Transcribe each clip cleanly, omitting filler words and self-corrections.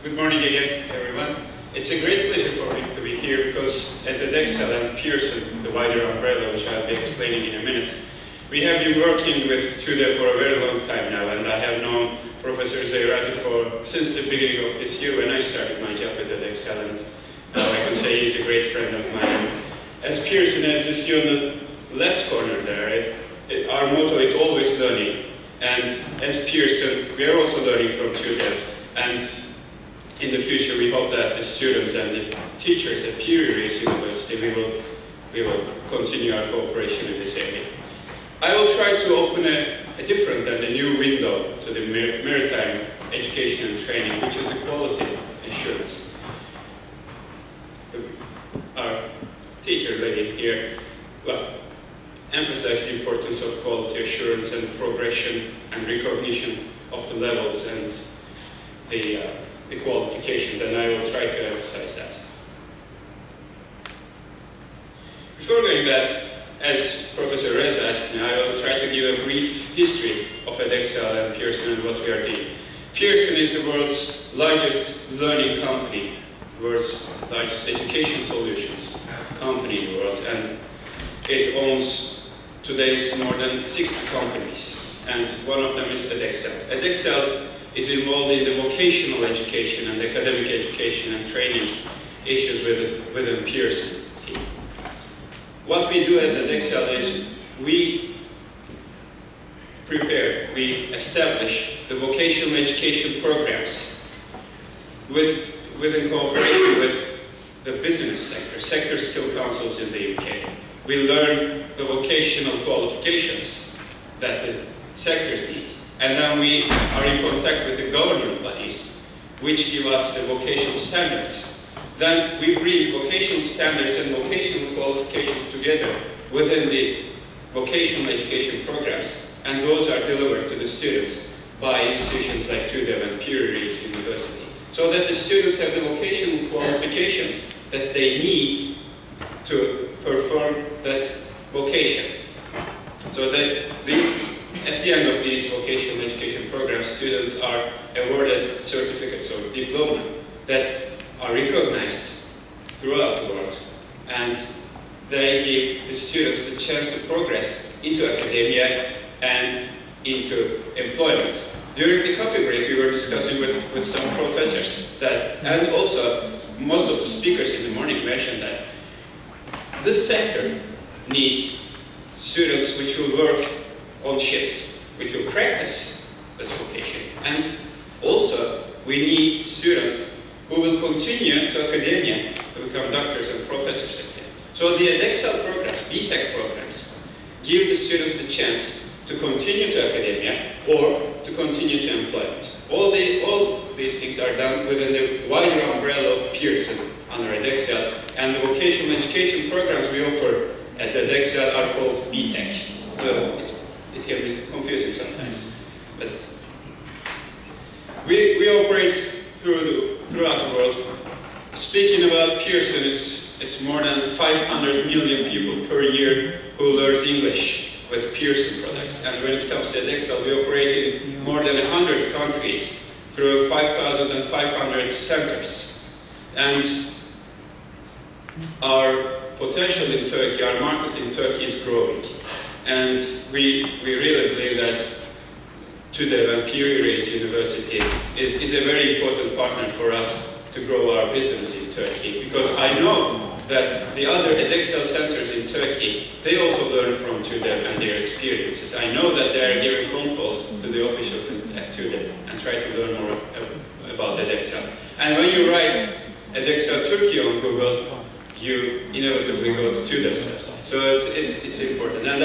Good morning again, everyone. It's a great pleasure for me to be here because as edexcel and Pearson, the wider umbrella, which I'll be explaining in a minute, we have been working with TUDE for a very long time now, and I have known Professor Zeyrati since the beginning of this year when I started my job with edexcel, and I can say he's a great friend of mine. As Pearson, as you see on the left corner there, our motto is always learning, and as Pearson, we are also learning from TUDE, and in the future we hope that the students and the teachers at Peer University, we will continue our cooperation in this area. I will try to open a different and a new window to the maritime education and training, which is the quality assurance. Our teacher lady here, emphasized the importance of quality assurance and progression and recognition of the levels and the qualifications, and I will try to emphasize that. Before going that, as Professor Reza asked me, I will try to give a brief history of edexcel and Pearson and what we are doing. Pearson is the world's largest learning company, world's largest education solutions company in the world, and it owns today's more than 60 companies, and one of them is edexcel. Edexcel is involved in the vocational education and academic education and training issues within Pearson team. What we do as edexcel is we establish the vocational education programs within cooperation with the business sector skill councils in the UK. We learn the vocational qualifications that the sectors need. And then we are in contact with the government bodies, which give us the vocational standards. Then we bring vocational standards and vocational qualifications together within the vocational education programs, and those are delivered to the students by institutions like TUDE and Peer University, so that the students have the vocational qualifications that they need to perform that vocation. So that at the end of these vocational education programs, students are awarded certificates or diploma that are recognized throughout the world, and they give the students the chance to progress into academia and into employment. During the coffee break, we were discussing with some professors that, and also most of the speakers in the morning mentioned that this sector needs students which will work on ships, which will practice this vocation. And also, we need students who will continue to academia to become doctors and professors again. So the edexcel programs, BTech programs, give the students the chance to continue to academia or to continue to employment. All these things are done within the wider umbrella of Pearson under edexcel, and the vocational education programs we offer as edexcel are called BTech. So it can be confusing sometimes, but we operate throughout the world. Speaking about Pearson, it's more than 500 million people per year who learns English with Pearson products. And when it comes to edexcel, we operate in more than 100 countries through 5,500 centers. And our potential in Turkey, our market in Turkey is growing. And we really believe that TUDE and Peer University is a very important partner for us to grow our business in Turkey, because I know that the other edexcel centers in Turkey, they also learn from TUDE and their experiences. I know that they are giving phone calls to the officials at TUDE and try to learn more about edexcel. And when you write edexcel Turkey on Google, you inevitably go to TUDE's website. So it's important. And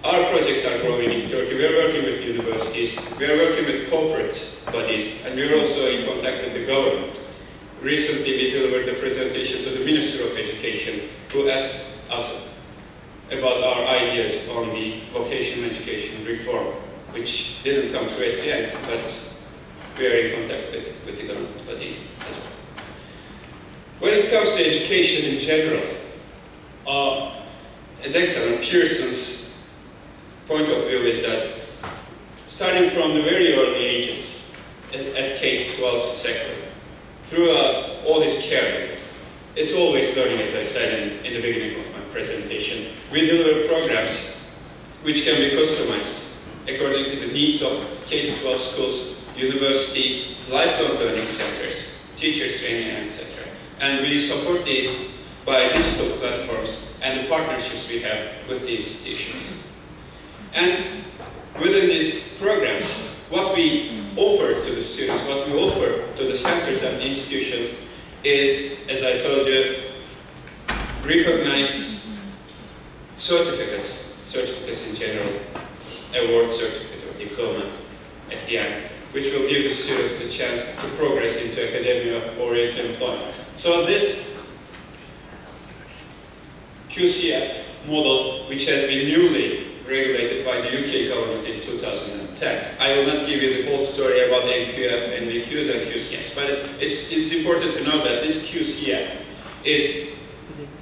our projects are growing in Turkey. We are working with universities, we are working with corporate bodies, and we are also in contact with the government. Recently, we delivered a presentation to the Minister of Education, who asked us about our ideas on the vocational education reform, which didn't come through at the end, but we are in contact with the government bodies as well. When it comes to education in general, edexcel and Pearson's point of view is that starting from the very early ages, at K-12 sector. Throughout all his career, it's always learning, as I said in the beginning of my presentation. We deliver programs which can be customized according to the needs of K-12 schools, universities, lifelong learning centers, teachers training, etc. And we support these by digital platforms and the partnerships we have with the institutions. And within these programs, what we offer to the students, what we offer to the centers and the institutions is, as I told you, recognized certificates in general, award certificate or diploma at the end, which will give the students the chance to progress into academia or into employment. So this QCF model, which has been newly regulated by the UK government in 2010. I will not give you the whole story about NQF, NVQs and QCFs, but it's important to know that this QCF is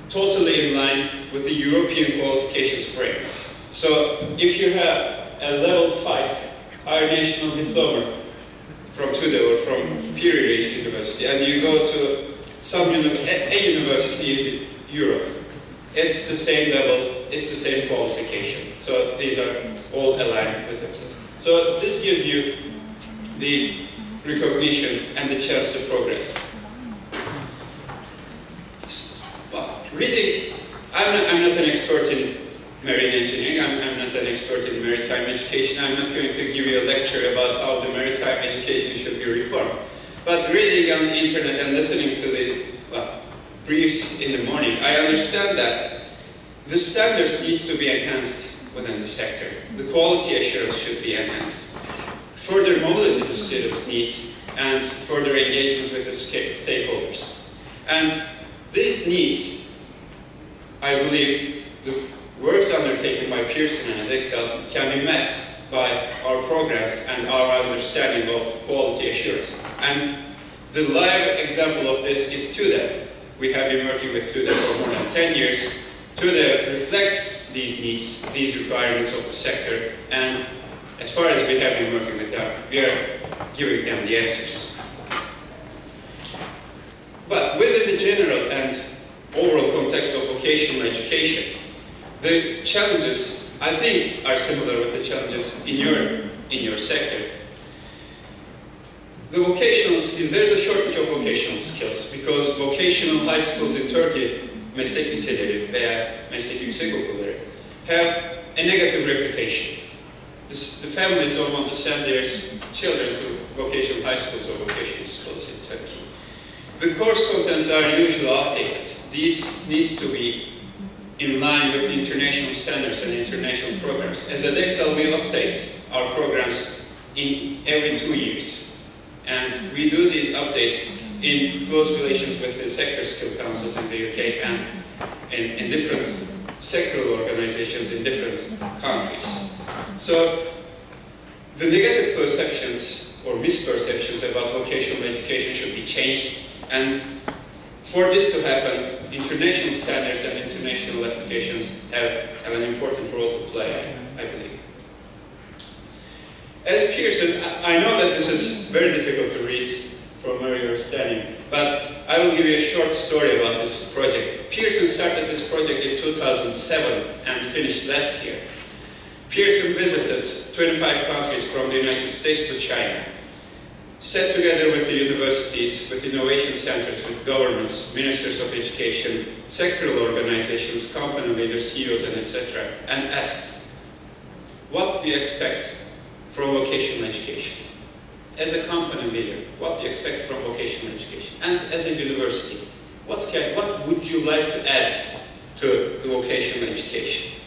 totally in line with the European qualifications framework. So if you have a level 5 higher national diploma from TUDE or from peer-reviewed university, and you go to a university in Europe, it's the same level, it's the same qualification. So these are all aligned with themselves. So this gives you the recognition and the chance to progress. Well, really, I'm not an expert in marine engineering, I'm not an expert in maritime education. I'm not going to give you a lecture about how the maritime education should be reformed. But reading on the internet and listening to the briefs in the morning, I understand that the standards needs to be enhanced within the sector. The quality assurance should be enhanced. Further mobility the students need and further engagement with the stakeholders. And these needs, I believe, the works undertaken by Pearson and edexcel can be met by our programs and our understanding of quality assurance. And the live example of this is TUDE. We have been working with TUDE for more than 10 years. TUDE reflects these needs, these requirements of the sector, and as far as we have been working with them, we are giving them the answers. But within the general and overall context of vocational education, the challenges, I think, are similar with the challenges in your sector. The vocational skills, there's a shortage of vocational skills because vocational high schools in Turkey, meslek liseleri veya meslek yüksek okulları, have a negative reputation. The families don't want to send their children to vocational high schools or vocational schools in Turkey. The course contents are usually outdated. These needs to be in line with the international standards and international programs. As edexcel, we update our programs in every 2 years. And we do these updates in close relations with the sector skill councils in the UK and in different sectoral organizations in different countries. So the negative perceptions or misperceptions about vocational education should be changed. And for this to happen, international standards and international applications have an important role to play, I believe. As Pearson, I know that this is very difficult to read from where you're standing, but I will give you a short story about this project. Pearson started this project in 2007 and finished last year. Pearson visited 25 countries from the United States to China, sat together with the universities, with innovation centers, with governments, ministers of education, sectoral organizations, company leaders, CEOs, and etc., and asked, what do you expect from vocational education? As a company leader, what do you expect from vocational education? And as a university, what would you like to add to the vocational education?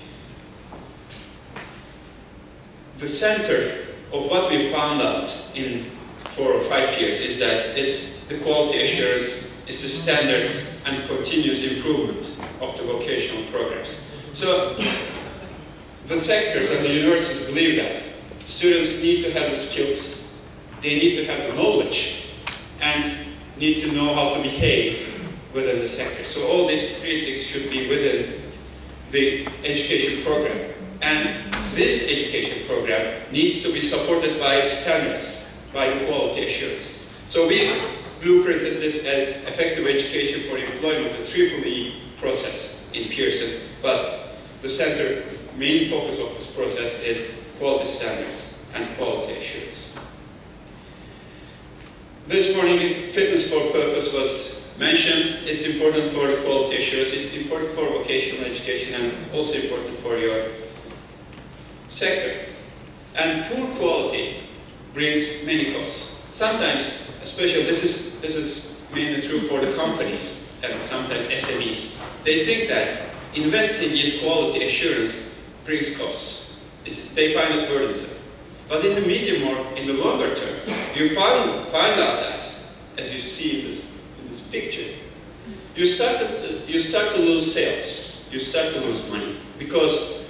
The center of what we found out in 4 or 5 years is that it's the quality assurance, it's the standards and continuous improvement of the vocational programs. So the sectors and the universities believe that students need to have the skills, they need to have the knowledge, and need to know how to behave within the sector. So all these 3 things should be within the education program. And this education program needs to be supported by standards. by the quality assurance. So we blueprinted this as effective education for employment, the EEE process in Pearson, but the center, main focus of this process is quality standards and quality assurance. This morning, fitness for purpose was mentioned. It's important for the quality assurance, it's important for vocational education, and also important for your sector. And poor quality brings many costs. Sometimes, especially this is mainly true for the companies and sometimes SMEs. They think that investing in quality assurance brings costs. They find it burdensome. But in the medium or in the longer term, you find out that, as you see in this picture, you start to lose sales, you start to lose money, because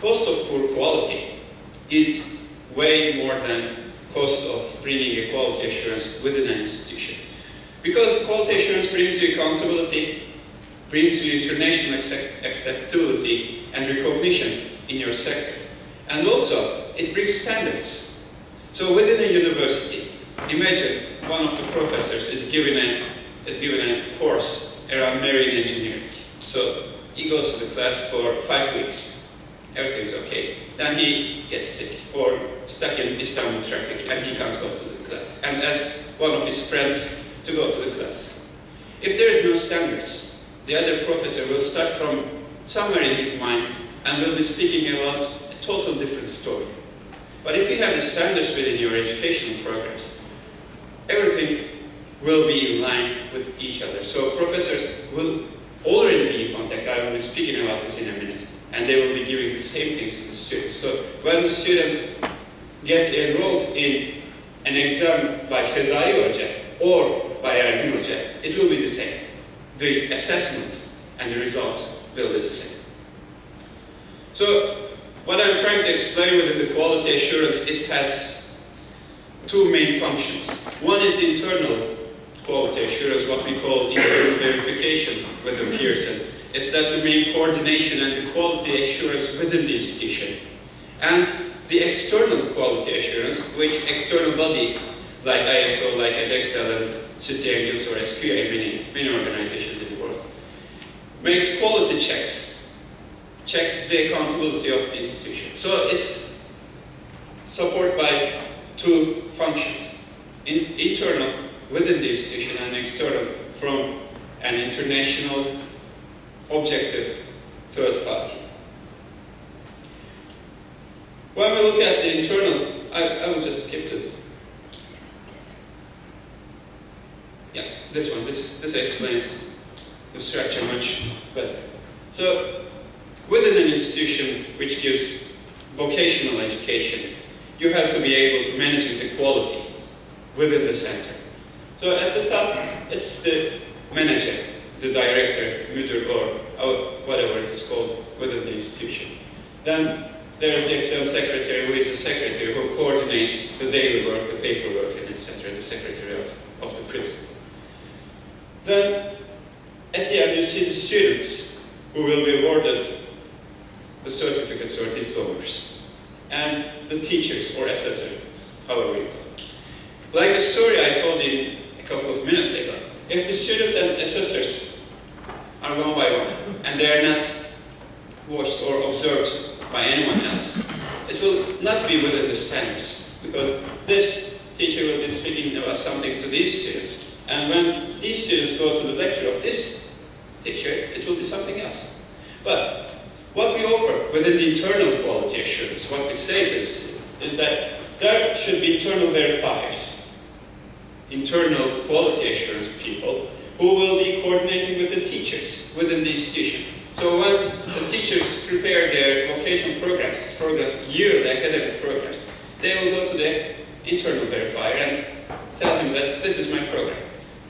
cost of poor quality is way more than cost of bringing a quality assurance within an institution. Because quality assurance brings you accountability, brings you international acceptability and recognition in your sector. And also, it brings standards. So within a university, imagine one of the professors is given a course around marine engineering. So he goes to the class for 5 weeks. Everything's okay. Then he gets sick or stuck in Istanbul traffic and he can't go to the class and asks one of his friends to go to the class. If there is no standards, the other professor will start from somewhere in his mind and will be speaking about a total different story. But if you have the standards within your educational programs, everything will be in line with each other. So professors will already be in contact. I will be speaking about this in a minute. And they will be giving the same things to the students. So when the students gets enrolled in an exam by Sezai Hoca or by Ergin Hoca, it will be the same. The assessment and the results will be the same. So what I'm trying to explain within the quality assurance, it has two main functions. One is internal quality assurance, what we call internal verification within Pearson. It's that the main coordination and the quality assurance within the institution. And the external quality assurance, which external bodies like ISO, like edexcel, and City Angles or SQA, many organizations in the world, makes quality checks the accountability of the institution. So it's supported by two functions, internal within the institution and external from an international objective third party. When we look at the internal, I will just skip to yes, this one. This explains the structure much better. So within an institution which gives vocational education, you have to be able to manage the quality within the center. So at the top, it's the manager, the director, müdür, or whatever it is called within the institution. Then there is the external secretary, who is the secretary who coordinates the daily work, the paperwork, and etc., the secretary of the principal. Then at the end you see the students who will be awarded the certificates or diplomas, and the teachers or assessors, however you call it. Like a story I told you a couple of minutes ago, if the students and assessors are one by one, and they are not watched or observed by anyone else, it will not be within the standards, because this teacher will be speaking about something to these students, and when these students go to the lecture of this teacher, it will be something else. But what we offer within the internal quality assurance, what we say to the students, is that there should be internal verifiers, internal quality assurance people, who will be coordinating with the teachers within the institution. So when the teachers prepare their vocational programs, yearly academic programs, they will go to the internal verifier and tell him that this is my program.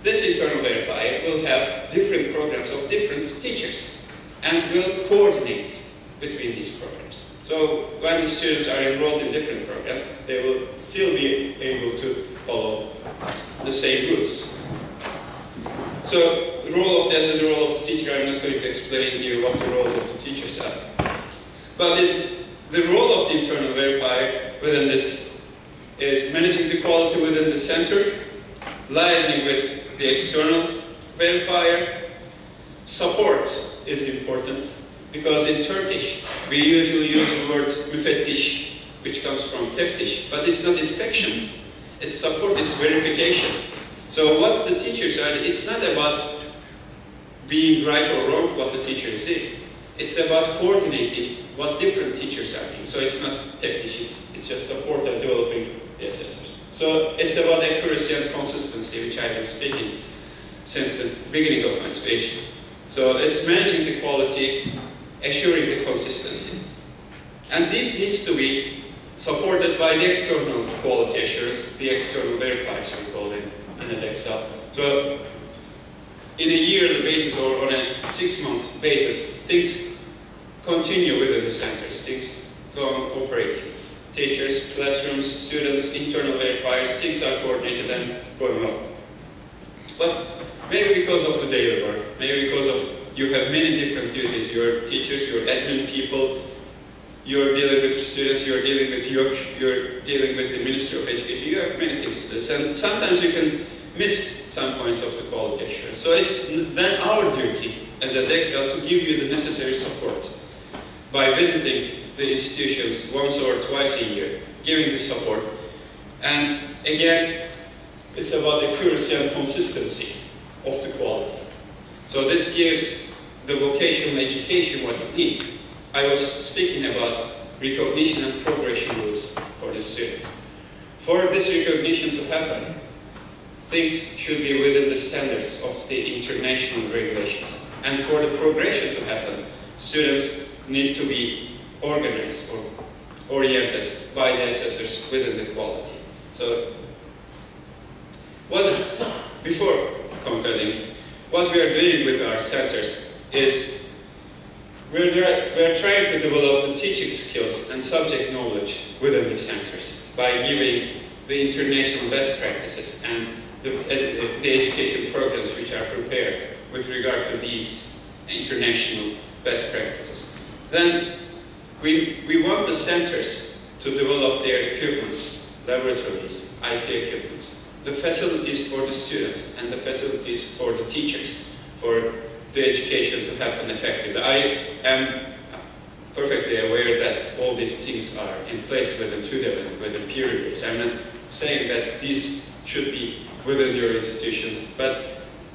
This internal verifier will have different programs of different teachers and will coordinate between these programs. So when the students are enrolled in different programs, they will still be able to follow the same rules. So the role of this and the role of the teacher, I'm not going to explain here what the roles of the teachers are. But the role of the internal verifier within this is managing the quality within the center, liaising with the external verifier. Support is important because in Turkish we usually use the word müfettiş, which comes from teftiş, but it's not inspection. It's support, it's verification. So what the teachers are, it's not about being right or wrong what the teacher is doing. It's about coordinating what different teachers are doing. So it's not teftiş, it's just support and developing the assessors. So it's about accuracy and consistency, which I've been speaking since the beginning of my speech. So it's managing the quality, assuring the consistency. And this needs to be supported by the external quality assurance, the external verifiers we call them in edexcel. So in a yearly basis or on a 6-month basis, things continue within the centers, things go on operating. Teachers, classrooms, students, internal verifiers, things are coordinated and going on. But maybe because of the daily work, maybe because of you have many different duties, you're teachers, you're admin people, you're dealing with students, you're dealing with YÖK, you're dealing with the Ministry of Education, you have many things to do. And sometimes you can miss some points of the quality assurance. So it's then our duty as edexcel to give you the necessary support by visiting the institutions once or twice a year, giving the support. And again, it's about accuracy and consistency of the quality. So this gives the vocational education what it needs. I was speaking about recognition and progression rules for the students. For this recognition to happen, things should be within the standards of the international regulations. And for the progression to happen, students need to be organized or oriented by the assessors within the quality. So, before concluding, what we are doing with our centers is we're trying to develop the teaching skills and subject knowledge within the centers by giving the international best practices and the education programs which are prepared with regard to these international best practices. Then we want the centers to develop their equipments, laboratories, IT equipments, the facilities for the students and the facilities for the teachers, for the education to happen effectively. I am perfectly aware that all these things are in place within TÜDEV'in, within peer reviews. I'm not saying that these should be within your institutions, but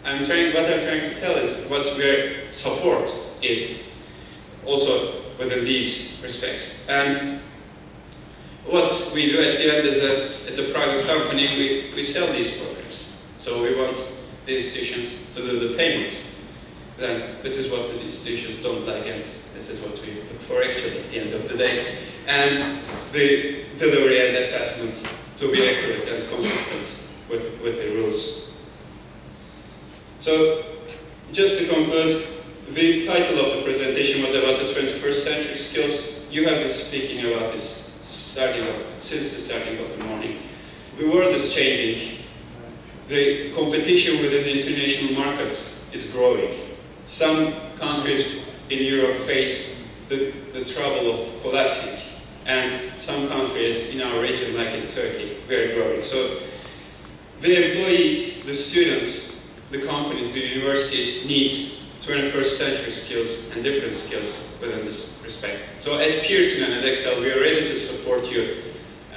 what I'm trying to tell is what their support is also within these respects. And what we do at the end as a private company, we sell these programs. So we want the institutions to do the payment. Then this is what the institutions don't like, and this is what we look for actually at the end of the day. And the delivery and assessment to be accurate and consistent with the rules. So, just to conclude, the title of the presentation was about the 21st century skills. You have been speaking about this since the starting of the morning. The world is changing. The competition within the international markets is growing. Some countries in Europe face the trouble of collapsing, and some countries in our region, like in Turkey, we're growing. So the employees, the students, the companies, the universities need 21st century skills and different skills within this respect. So as Pearson and edexcel, we are ready to support you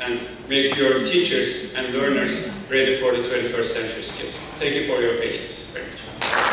and make your teachers and learners ready for the 21st century skills. Thank you for your patience very much.